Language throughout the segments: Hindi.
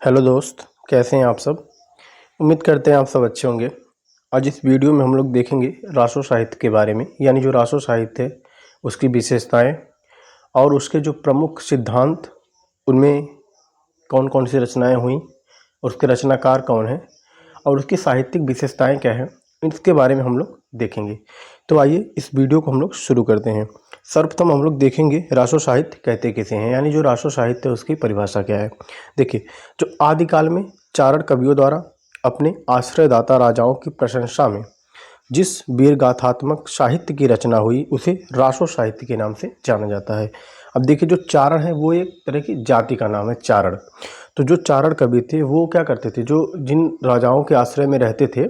हेलो दोस्त, कैसे हैं आप सब। उम्मीद करते हैं आप सब अच्छे होंगे। आज इस वीडियो में हम लोग देखेंगे रासो साहित्य के बारे में, यानी जो रासो साहित्य है उसकी विशेषताएं और उसके जो प्रमुख सिद्धांत, उनमें कौन कौन सी रचनाएं हुई और उसके रचनाकार कौन हैं और उसकी साहित्यिक विशेषताएं क्या हैं, इसके बारे में हम लोग देखेंगे। तो आइए इस वीडियो को हम लोग शुरू करते हैं। सर्वप्रथम हम लोग देखेंगे रासो साहित्य कहते किसे हैं, यानी जो रासो साहित्य है उसकी परिभाषा क्या है। देखिए, जो आदिकाल में चारण कवियों द्वारा अपने आश्रयदाता राजाओं की प्रशंसा में जिस वीर गाथात्मक साहित्य की रचना हुई उसे रासो साहित्य के नाम से जाना जाता है। अब देखिए, जो चारण है वो एक तरह की जाति का नाम है, चारण। तो जो चारण कवि थे वो क्या करते थे, जो जिन राजाओं के आश्रय में रहते थे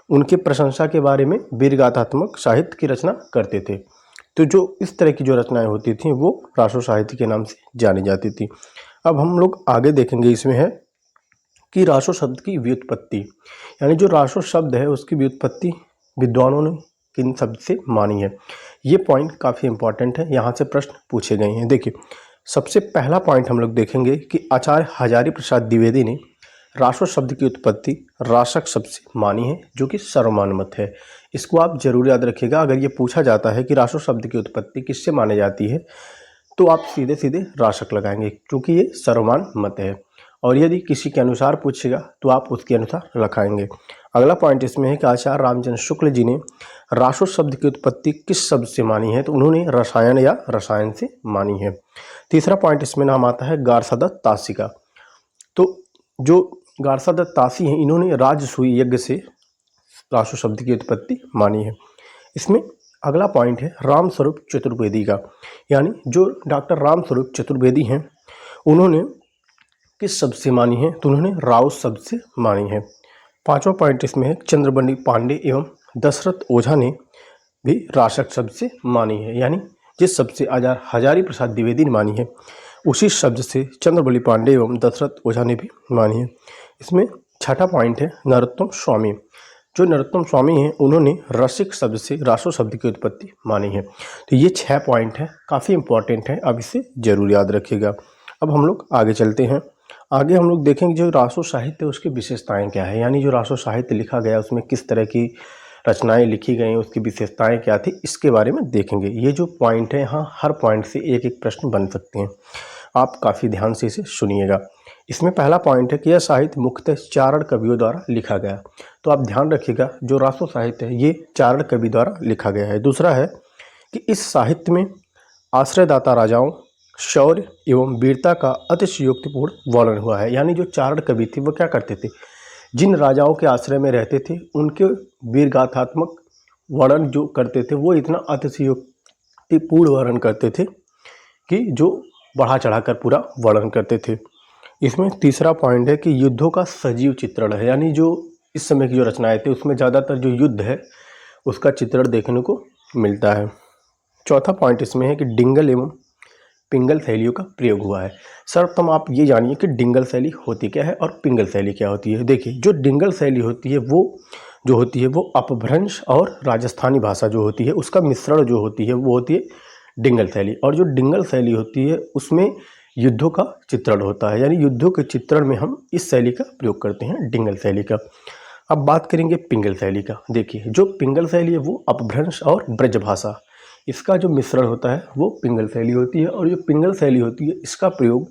उनकी प्रशंसा के बारे में वीर गाथात्मक साहित्य की रचना करते थे। तो जो इस तरह की जो रचनाएं होती थी वो रासो साहित्य के नाम से जानी जाती थी। अब हम लोग आगे देखेंगे, इसमें है कि रासो शब्द की व्युत्पत्ति, यानी जो रासो शब्द है उसकी व्युत्पत्ति विद्वानों ने किन शब्द से मानी है। ये पॉइंट काफ़ी इंपॉर्टेंट है, यहाँ से प्रश्न पूछे गए हैं। देखिए, सबसे पहला पॉइंट हम लोग देखेंगे कि आचार्य हजारी प्रसाद द्विवेदी ने रासो शब्द की उत्पत्ति रासक शब्द से मानी है, जो कि सर्वमान्य मत है। इसको आप जरूर याद रखिएगा। अगर ये पूछा जाता है कि रासो शब्द की उत्पत्ति किससे मानी जाती है तो आप सीधे सीधे रासक लगाएंगे, क्योंकि ये सर्वमान्य मत है। और यदि किसी के अनुसार पूछेगा तो आप उसके अनुसार लगाएंगे। अगला पॉइंट इसमें है कि आचार्य रामचंद्र शुक्ल जी ने रासो शब्द की उत्पत्ति किस शब्द से मानी है, तो उन्होंने रसायन या रसायन से मानी है। तीसरा पॉइंट इसमें नाम आता है गारसादत्त तासी का। तो जो गारसादत्त तासी हैं, इन्होंने राजसूय यज्ञ से रासो शब्द की उत्पत्ति मानी है। इसमें अगला पॉइंट है रामस्वरूप चतुर्वेदी का, यानी जो डॉक्टर रामस्वरूप चतुर्वेदी हैं उन्होंने किस शब्द से मानी है, तो उन्होंने राउत शब्द से मानी है। पांचवा पॉइंट इसमें है चंद्रबंडी पांडे एवं दशरथ ओझा ने भी रासक शब्द से मानी है, यानी जिस शब्द से हजारी प्रसाद द्विवेदी ने मानी है उसी शब्द से चंद्रबली पांडे एवं दशरथ ओझा ने भी मानी है। इसमें छठा पॉइंट है नरोत्तम स्वामी। जो नरोत्तम स्वामी हैं उन्होंने रसिक शब्द से रासो शब्द की उत्पत्ति मानी है। तो ये 6 पॉइंट हैं, काफ़ी इंपॉर्टेंट हैं, अब इसे जरूर याद रखिएगा। अब हम लोग आगे चलते हैं। आगे हम लोग देखेंगे जो रासो साहित्य है उसकी विशेषताएं क्या है, यानी जो रासो साहित्य लिखा गया उसमें किस तरह की रचनाएं लिखी गई, उसकी विशेषताएं क्या थी, इसके बारे में देखेंगे। ये जो पॉइंट है, यहाँ हर पॉइंट से एक एक प्रश्न बन सकते हैं, आप काफ़ी ध्यान से इसे सुनिएगा। इसमें पहला पॉइंट है कि यह साहित्य मुख्यतः चारण कवियों द्वारा लिखा गया। तो आप ध्यान रखिएगा, जो रासो साहित्य है ये चारण कवि द्वारा लिखा गया है। दूसरा है कि इस साहित्य में आश्रयदाता राजाओं, शौर्य एवं वीरता का अतिशयोक्तिपूर्ण वर्णन हुआ है। यानी जो चारण कवि थे वो क्या करते थे, जिन राजाओं के आश्रय में रहते थे उनके वीरगाथात्मक वर्णन जो करते थे वो इतना अतिशयोक्तिपूर्ण वर्णन करते थे कि जो बढ़ा चढ़ाकर पूरा वर्णन करते थे। इसमें तीसरा पॉइंट है कि युद्धों का सजीव चित्रण है, यानी जो इस समय की जो रचनाएं थे उसमें ज़्यादातर जो युद्ध है उसका चित्रण देखने को मिलता है। चौथा पॉइंट इसमें है कि डिंगल एवं पिंगल शैलियों का प्रयोग हुआ है। सर्वप्रथम आप ये जानिए कि डिंगल शैली होती क्या है और पिंगल शैली क्या होती है। देखिए, जो डिंगल शैली होती है वो अपभ्रंश और राजस्थानी भाषा जो होती है उसका मिश्रण जो होती है वो होती है डिंगल शैली। और जो डिंगल शैली होती है उसमें युद्धों का चित्रण होता है, यानी युद्धों के चित्रण में हम इस शैली का प्रयोग करते हैं, डिंगल शैली का। अब बात करेंगे पिंगल शैली का। देखिए, जो पिंगल शैली है वो अपभ्रंश और ब्रजभाषा, इसका जो मिश्रण होता है वो पिंगल शैली होती है। और जो पिंगल शैली होती है इसका प्रयोग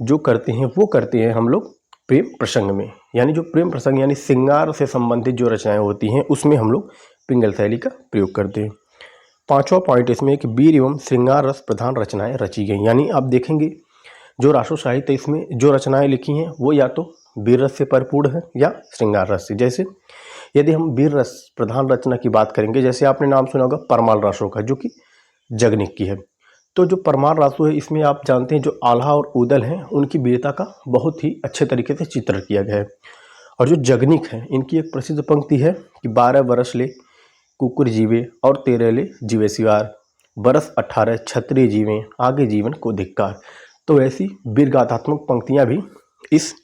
जो करते हैं वो करते हैं हम लोग प्रेम प्रसंग में, यानी जो प्रेम प्रसंग यानी श्रृंगार से संबंधित जो रचनाएं होती हैं उसमें हम लोग पिंगल शैली का प्रयोग करते हैं। पांचवा पॉइंट इसमें एक वीर एवं श्रृंगार रस प्रधान रचनाएं रची गई, यानी आप देखेंगे जो रासो साहित्य इसमें जो रचनाएं लिखी हैं वो या तो वीर रस से भरपूर है या श्रृंगार रस से। जैसे यदि हम वीर रस प्रधान रचना की बात करेंगे, जैसे आपने नाम सुना होगा परमाल रासो का, जो कि जगनिक की है। तो जो परमाल रासो है इसमें आप जानते हैं जो आल्हा और उदल हैं उनकी वीरता का बहुत ही अच्छे तरीके से चित्रण किया गया है। और जो जगनिक है इनकी एक प्रसिद्ध पंक्ति है कि 12 वर्ष ले कुकुर जीवे और 13 ले जीवे सिवार, बरस 18 क्षत्रिय जीवे आगे जीवन को धिक्कार। तो ऐसी वीरगाथात्मक पंक्तियां भी इस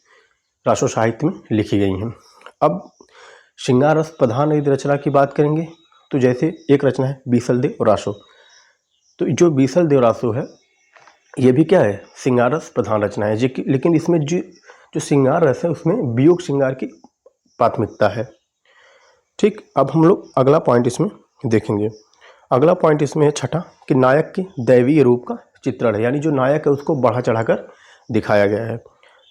रासो साहित्य में लिखी गई हैं। अब श्रृंगार रस प्रधान यदि रचना की बात करेंगे तो जैसे एक रचना है बीसल देव रासो। तो जो बीसल देव रासो है ये भी क्या है, श्रृंगार रस प्रधान रचना है, लेकिन इसमें जो जो श्रृंगार रस है उसमें वियोग श्रृंगार की प्राथमिकता है। ठीक, अब हम लोग अगला पॉइंट इसमें देखेंगे। अगला पॉइंट इसमें है छठा कि नायक के दैवीय रूप का चित्रण है, यानी जो नायक है उसको बढ़ा चढ़ाकर दिखाया गया है।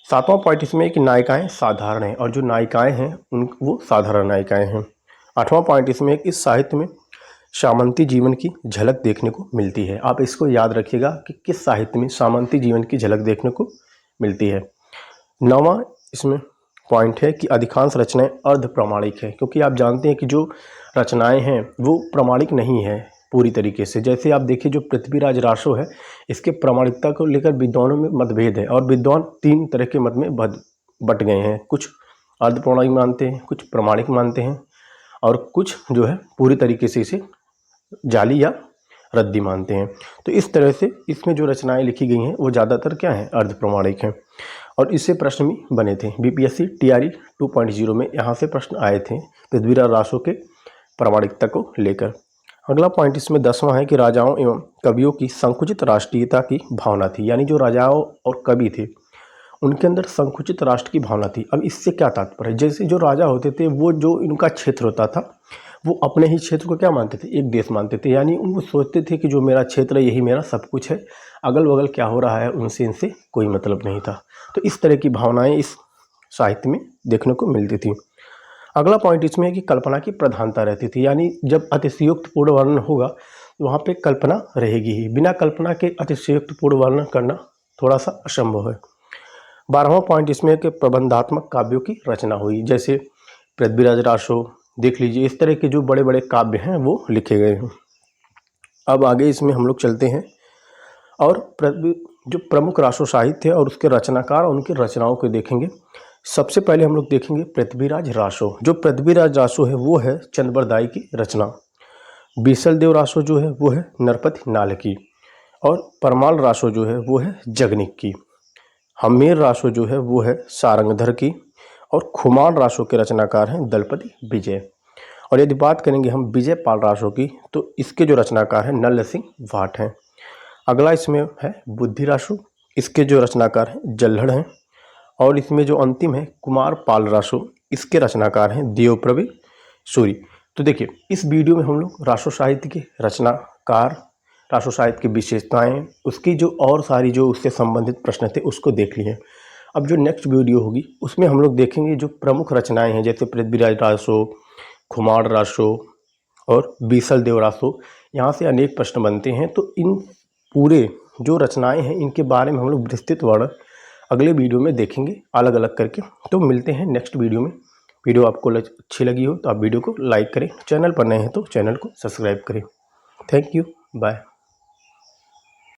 सातवां पॉइंट इसमें है कि नायिकाएं साधारण हैं और जो नायिकाएं हैं उन वो साधारण नायिकाएं हैं। आठवां पॉइंट इसमें है कि इस साहित्य में सामंती जीवन की झलक देखने को मिलती है। आप इसको याद रखिएगा कि किस साहित्य में सामंती जीवन की झलक देखने को मिलती है। नौवां इसमें पॉइंट है कि अधिकांश रचनाएं अर्ध प्रमाणिक है, क्योंकि आप जानते हैं कि जो रचनाएं हैं वो प्रमाणिक नहीं है पूरी तरीके से। जैसे आप देखिए जो पृथ्वीराज रासो है, इसके प्रामाणिकता को लेकर विद्वानों में मतभेद है और विद्वान 3 तरह के मत में बट गए हैं। कुछ अर्ध प्रमाणिक मानते हैं, कुछ प्रमाणिक मानते हैं और कुछ जो है पूरी तरीके से इसे जाली या रद्दी मानते हैं। तो इस तरह से इसमें जो रचनाएं लिखी गई हैं वो ज़्यादातर क्या हैं, अर्ध प्रमाणिक हैं। और इससे प्रश्न भी बने थे बीपीएससी टीआरई 2.0 में, यहाँ से प्रश्न आए थे पृथ्वीराज रासो के प्रामाणिकता को लेकर। अगला पॉइंट इसमें 10वां है कि राजाओं एवं कवियों की संकुचित राष्ट्रीयता की भावना थी, यानी जो राजाओं और कवि थे उनके अंदर संकुचित राष्ट्र की भावना थी। अब इससे क्या तात्पर्य है, जैसे जो राजा होते थे वो जो इनका क्षेत्र होता था वो अपने ही क्षेत्र को क्या मानते थे, एक देश मानते थे, यानी वो सोचते थे कि जो मेरा क्षेत्र है यही मेरा सब कुछ है, अगल बगल क्या हो रहा है उनसे इनसे कोई मतलब नहीं था। तो इस तरह की भावनाएं इस साहित्य में देखने को मिलती थी। अगला पॉइंट इसमें है कि कल्पना की प्रधानता रहती थी, यानी जब अतिशयोक्त पूर्ण वर्णन होगा वहाँ पे कल्पना रहेगी ही, बिना कल्पना के अतिशयोक्त पूर्ण वर्णन करना थोड़ा सा असंभव है। 12वां पॉइंट इसमें है कि प्रबंधात्मक काव्यों की रचना हुई, जैसे पृथ्वीराज रासो देख लीजिए, इस तरह के जो बड़े बड़े काव्य हैं वो लिखे गए हैं। अब आगे इसमें हम लोग चलते हैं और जो प्रमुख रासो साहित्य है और उसके रचनाकार और उनकी रचनाओं को देखेंगे। सबसे पहले हम लोग देखेंगे पृथ्वीराज रासो। जो पृथ्वीराज रासो है वो है चंद्रबरदाई की रचना। बीसल देव रासो जो है वो है नरपति नाल की, और परमाल रासो जो है वो है जगनिक की। हम्मीर रासो जो है वो है सारंगधर की, और खुमान रासो के रचनाकार हैं दलपति विजय। और यदि बात करेंगे हम विजय पाल रासो की तो इसके जो रचनाकार हैं नल्ल सिंह भाट हैं। अगला इसमें है बुद्धि रासो, इसके जो रचनाकार हैं जल्लड़ हैं। और इसमें जो अंतिम है कुमार पाल रासो, इसके रचनाकार हैं देवप्रभु सूरी। तो देखिए इस वीडियो में हम लोग रासो साहित्य के रचनाकार, रासो साहित्य की विशेषताएं, उसकी जो और सारी जो उससे संबंधित प्रश्न थे उसको देख लिए। अब जो नेक्स्ट वीडियो होगी उसमें हम लोग देखेंगे जो प्रमुख रचनाएं हैं, जैसे पृथ्वीराज रासो, खुमार रासो और बीसल देव रासो, यहाँ से अनेक प्रश्न बनते हैं। तो इन पूरे जो रचनाएं हैं इनके बारे में हम लोग विस्तृत वर्णन अगले वीडियो में देखेंगे अलग अलग करके। तो मिलते हैं नेक्स्ट वीडियो में। वीडियो आपको अच्छी लगी हो तो आप वीडियो को लाइक करें, चैनल पर नए हैं तो चैनल को सब्सक्राइब करें। Thank you, bye.